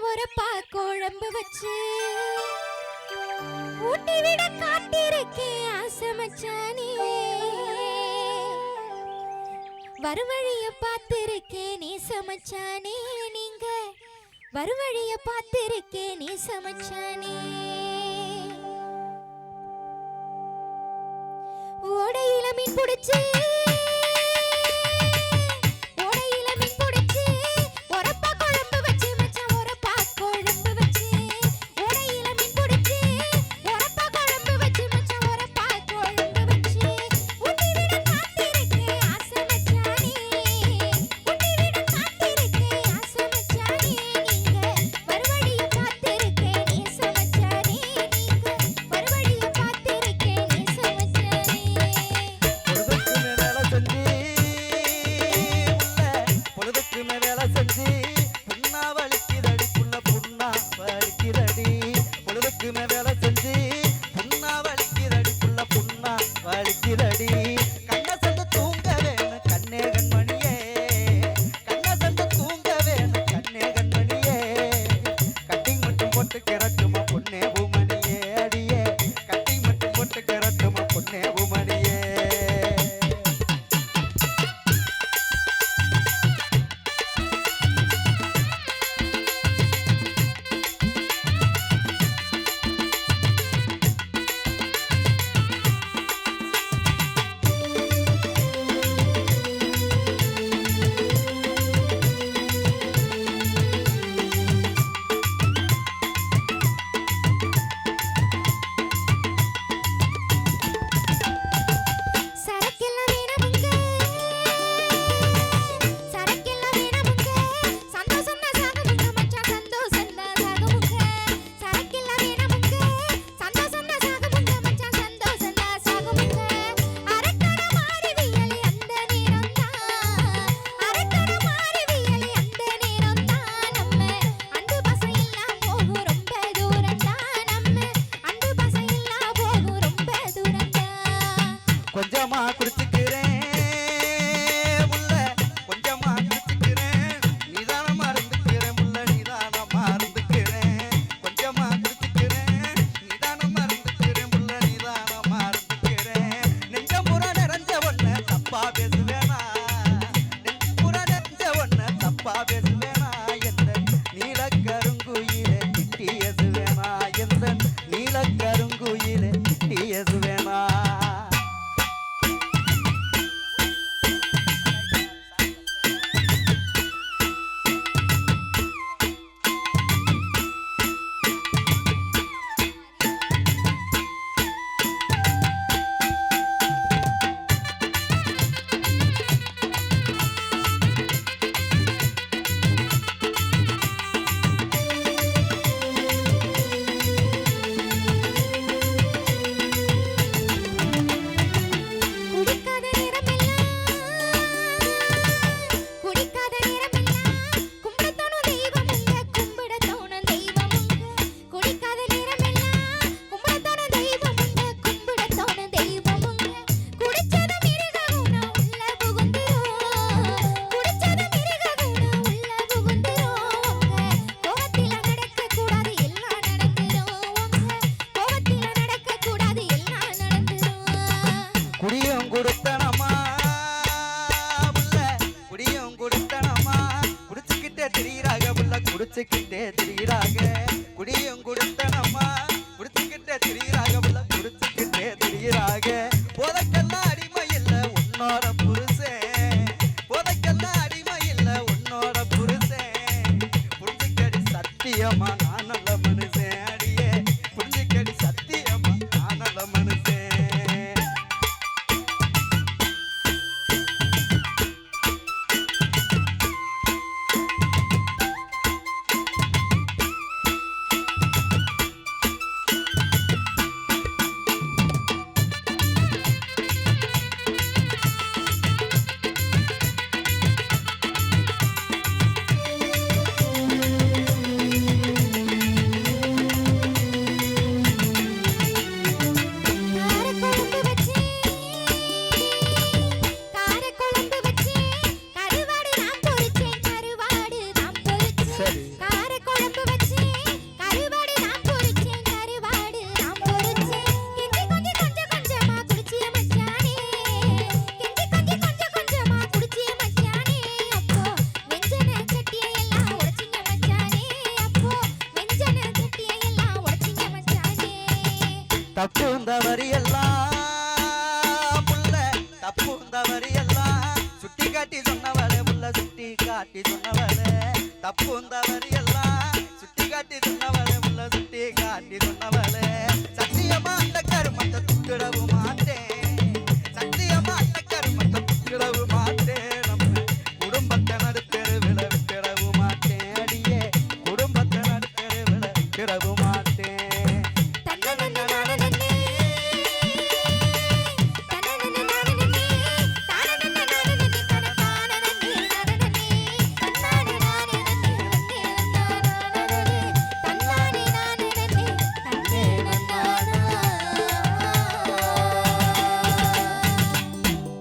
ஒரப்பா குழம்பு வச்சு ஊட்டி விட காத்திருக்கேன் ஆசை மச்சானே. வருவழிய பார்த்திருக்கேன் நீ சமைச்சானே. நீங்க வருவழிய பார்த்திருக்கேன் நீ சமைச்சானே. ஓடையில மீன் பிடிச்சு குடிச்சுக்கிட்டே திரியிறாங்க குடியும் குடுத்தனம்மா குடிச்சுக்கிட்டே திரியிறாங்க குடிச்சுக்கிட்டே திரியிறாங்க. போதைக்கெல்லாம் அடிமை இல்லை உன்னோட புருஷன், போதைக்கெல்லாம் அடிமை இல்லை உன்னோட புருஷன். புரிஞ்சுக்கடி சத்தியமா நான் நல்ல மனுஷன், அடியே புரிஞ்சுக்கடி சத்தியமா நான் நல்ல மனுஷன். கறி குழம்பு வச்சேன் கருவாடு நான் பொரிச்சேன் கருவாடு நான் பொரிச்சேன் கெஞ்சி கொஞ்சம் கொஞ்சமா குடிச்சிய மச்சானே கெஞ்சி கொஞ்சம் கொஞ்சமா குடிச்சிய மச்சானே அப்போ வெஞ்சன சட்டியை எல்லாம் உடைச்சிங்க மச்சானே அப்போ வெஞ்சன சட்டியை எல்லாம் உடைச்சிங்க மச்சானே தப்பு இந்த வரியெல்லாம் புள்ள தப்பு இந்த வரியெல்லாம் சுட்டி காட்டி சொன்னவளே புள்ள சுட்டி காட்டி சொன்னவளே தப்பு இந்த வரியெல்லாம் சுட்டி காட்டி சொன்னவளே புள்ள சுட்டி காட்டி சொன்னவளே சத்தியமா அந்த கருமத்தை துக்கிடவும் மாட்டேன் சத்தியமா அந்த கருமத்தை துக்கிடவும் மாட்டேன் நம்ம குடும்பத்தை நடுத்தெருவில் விட்டுறவும் மாட்டேன் அடியே குடும்பத்தை நடுத்தெருவில் விட்டுறவும் மாட்டேன்